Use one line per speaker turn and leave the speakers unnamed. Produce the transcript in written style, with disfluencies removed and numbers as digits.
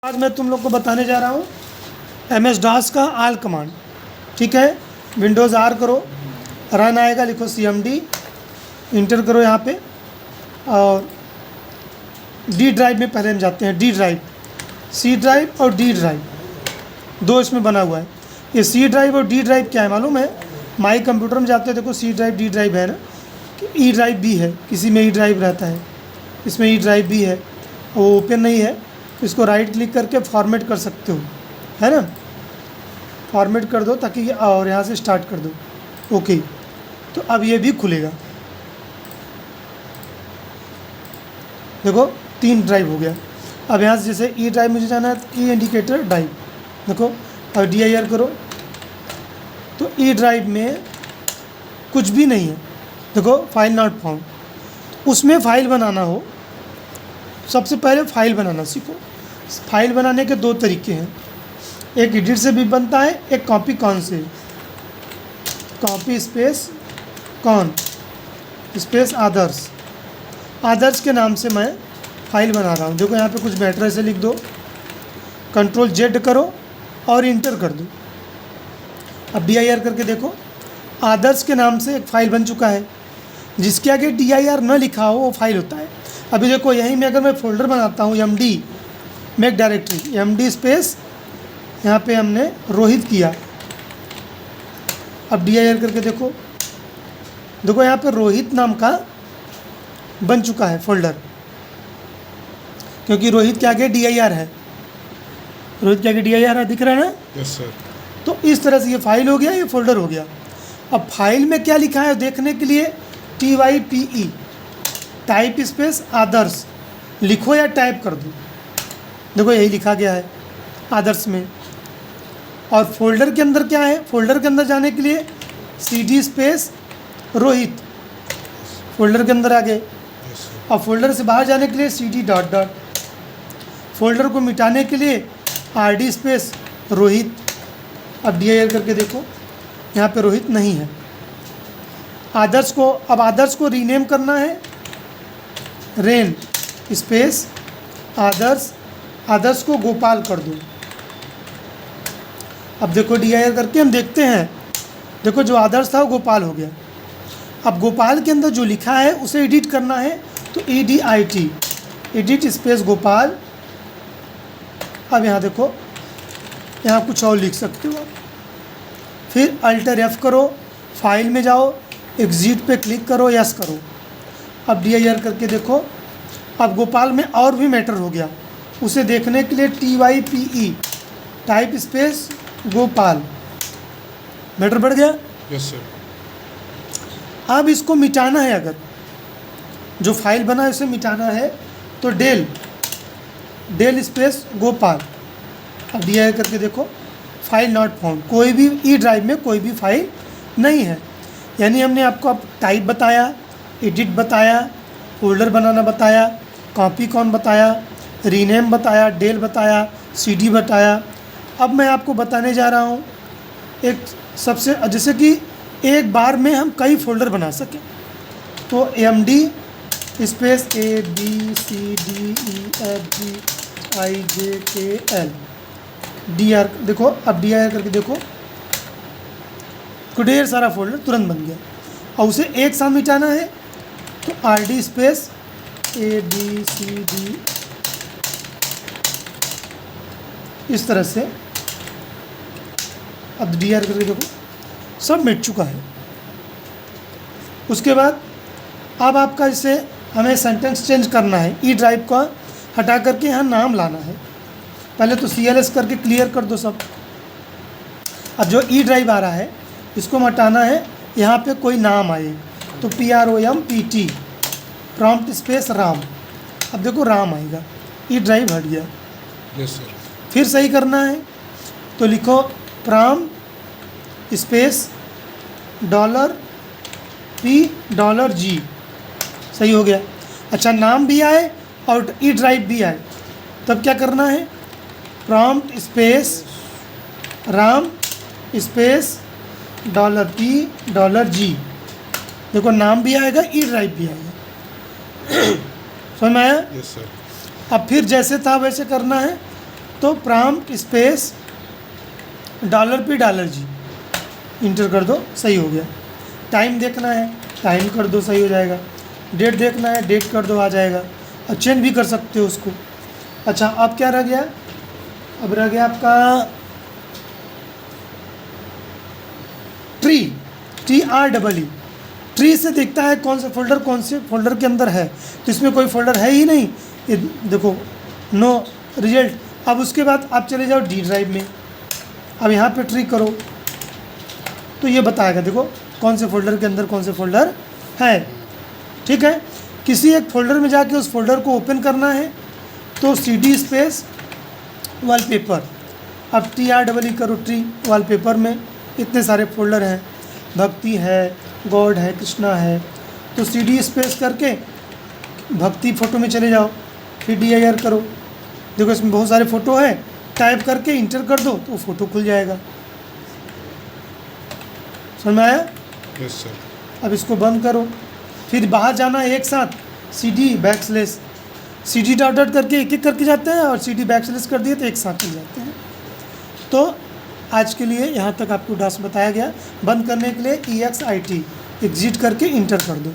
आज मैं तुम लोग को बताने जा रहा हूँ MS DOS का आल कमांड। ठीक है, विंडोज़ R करो, रन आएगा, लिखो CMD, इंटर करो यहाँ पे, और डी ड्राइव में पहले हम जाते हैं। डी ड्राइव, सी ड्राइव और डी ड्राइव दो इसमें बना हुआ है। ये सी ड्राइव और डी ड्राइव क्या है मालूम है? माई कंप्यूटर में जाते हैं, देखो सी ड्राइव डी ड्राइव है ना, ई ड्राइव भी है, किसी में ई ड्राइव रहता है, इसमें ई ड्राइव भी है, वो ओपन नहीं है, इसको राइट क्लिक करके फॉर्मेट कर सकते हो, है ना, फॉर्मेट कर दो ताकि, और यहाँ से स्टार्ट कर दो। ओके, तो अब ये भी खुलेगा, देखो 3 ड्राइव हो गया। अब यहाँ से जैसे ई ड्राइव मुझे जाना है, ई इंडिकेटर ड्राइव, देखो, और DIR करो तो ई ड्राइव में कुछ भी नहीं है, देखो फाइल नॉट फाउंड। उसमें फ़ाइल बनाना हो, सबसे पहले फ़ाइल बनाना सीखो। फाइल बनाने के 2 तरीके हैं, एक एडिट से भी बनता है, एक कॉपी कॉन से। कॉपी स्पेस कॉन स्पेस आदर्श, आदर्श के नाम से मैं फ़ाइल बना रहा हूँ। देखो यहाँ पे कुछ मैटर ऐसे लिख दो, Ctrl+Z करो और इंटर कर दो। अब DIR करके देखो, आदर्श के नाम से एक फ़ाइल बन चुका है। जिसके आगे DIR न लिखा हो वो फाइल होता है। अभी देखो यहीं में अगर मैं फ़ोल्डर बनाता हूँ, MD में एक डायरेक्टरी, MD स्पेस यहाँ पे हमने रोहित किया। अब DIR करके देखो, देखो यहाँ पे रोहित नाम का बन चुका है फ़ोल्डर, क्योंकि रोहित के आगे DIR है, रोहित के आगे DIR है, दिख रहा है ना?
Yes sir.
तो इस तरह से ये फाइल हो गया, ये फ़ोल्डर हो गया। अब फाइल में क्या लिखा है देखने के लिए TYPE टाइप स्पेस आदर्श लिखो या टाइप कर दो, देखो यही लिखा गया है आदर्श में। और फोल्डर के अंदर क्या है, फोल्डर के अंदर जाने के लिए CD स्पेस रोहित, फोल्डर के अंदर आ गए। और फोल्डर से बाहर जाने के लिए CD डॉट डॉट, फोल्डर को मिटाने के लिए RD स्पेस रोहित। अब DIR करके देखो, यहाँ पे रोहित नहीं है। आदर्श को, अब आदर्श को रीनेम करना है, रेन स्पेस आदर्श, आदर्श को गोपाल कर दो। अब देखो DIR करके हम देखते हैं, देखो जो आदर्श था वो गोपाल हो गया। अब गोपाल के अंदर जो लिखा है उसे एडिट करना है, तो EDIT एडिट स्पेस गोपाल। अब यहाँ देखो, यहाँ कुछ और लिख सकते हो आप। फिर Alt+F करो, फाइल में जाओ, एग्जिट पे क्लिक करो, यस करो। अब DIR करके देखो, अब गोपाल में और भी मैटर हो गया, उसे देखने के लिए TYPE type space Gopal, matter बढ़ गया।
Yes sir.
अब इसको मिटाना है, अगर जो फाइल बना है उसे मिटाना है, तो डेल स्पेस गोपाल। अब DIR करके देखो, फाइल नॉट फाउंड, कोई भी ई ड्राइव में कोई भी फाइल नहीं है। यानी हमने आपको अब टाइप बताया, एडिट बताया, फोल्डर बनाना बताया, कॉपी कॉन बताया, रीनेम बताया, डेल बताया, CD बताया। अब मैं आपको बताने जा रहा हूँ एक सबसे, जैसे कि एक बार में हम कई फोल्डर बना सकें, तो MD स्पेस ABCDEFGIJKL DR देखो। अब DIR करके देखो, तो ढेर सारा फोल्डर तुरंत बन गया। और उसे एक साथ मिटाना है, तो RD स्पेस ABCD, इस तरह से। अब DIR करके देखो, सब मिट चुका है। उसके बाद अब आपका इसे हमें सेंटेंस चेंज करना है, ई ड्राइव का हटा करके यहाँ नाम लाना है। पहले तो CLS करके क्लियर कर दो सब। अब जो ई ड्राइव आ रहा है इसको हटाना है, यहाँ पे कोई नाम आए, तो PROMPT प्रॉम्प्ट स्पेस राम। अब देखो राम आएगा, ई ड्राइव हट गया।
Yes sir.
फिर सही करना है, तो लिखो प्रॉम्प्ट स्पेस $P$G, सही हो गया। अच्छा, नाम भी आए और ई ड्राइव भी आए, तब क्या करना है, prompt space Ram space $P$G, देखो नाम भी आएगा, ई ड्राइव भी आएगा। समझ में आया?
Yes sir.
अब फिर जैसे था वैसे करना है, तो प्रॉम्प्ट स्पेस $P$G इंटर कर दो, सही हो गया। टाइम देखना है, टाइम कर दो, सही हो जाएगा। डेट देखना है, डेट कर दो, आ जाएगा। और चेंज भी कर सकते हो उसको। अच्छा, अब क्या रह गया? अब रह गया आपका ट्री, TREE। ट्री से देखता है कौन सा फोल्डर कौन से फोल्डर के अंदर है। तो इसमें कोई फोल्डर है ही नहीं, ये देखो, नो रिजल्ट। अब उसके बाद आप चले जाओ D ड्राइव में। अब यहाँ पे ट्री करो तो ये बताएगा, देखो कौन से फोल्डर के अंदर कौन से फोल्डर है। ठीक है, किसी एक फोल्डर में जाके उस फोल्डर को ओपन करना है तो CD स्पेस वॉलपेपर। अब TREE करो, ट्री वॉलपेपर में इतने सारे फोल्डर हैं, भक्ति है, गॉड है, कृष्णा है। तो CD स्पेस करके भक्ति फ़ोटो में चले जाओ, फिर DIR करो। देखो इसमें बहुत सारे फ़ोटो हैं, टाइप करके इंटर कर दो तो फ़ोटो खुल जाएगा। समझ में आया?
Yes sir.
अब इसको बंद करो, फिर बाहर जाना है एक साथ, CD CD डॉट करके एक एक करके जाते हैं, और CD कर दिए तो एक साथ चल जाते हैं। तो आज के लिए यहाँ तक आपको डास बताया गया। बंद करने के लिए EXIT एग्जिट करके इंटर कर दो।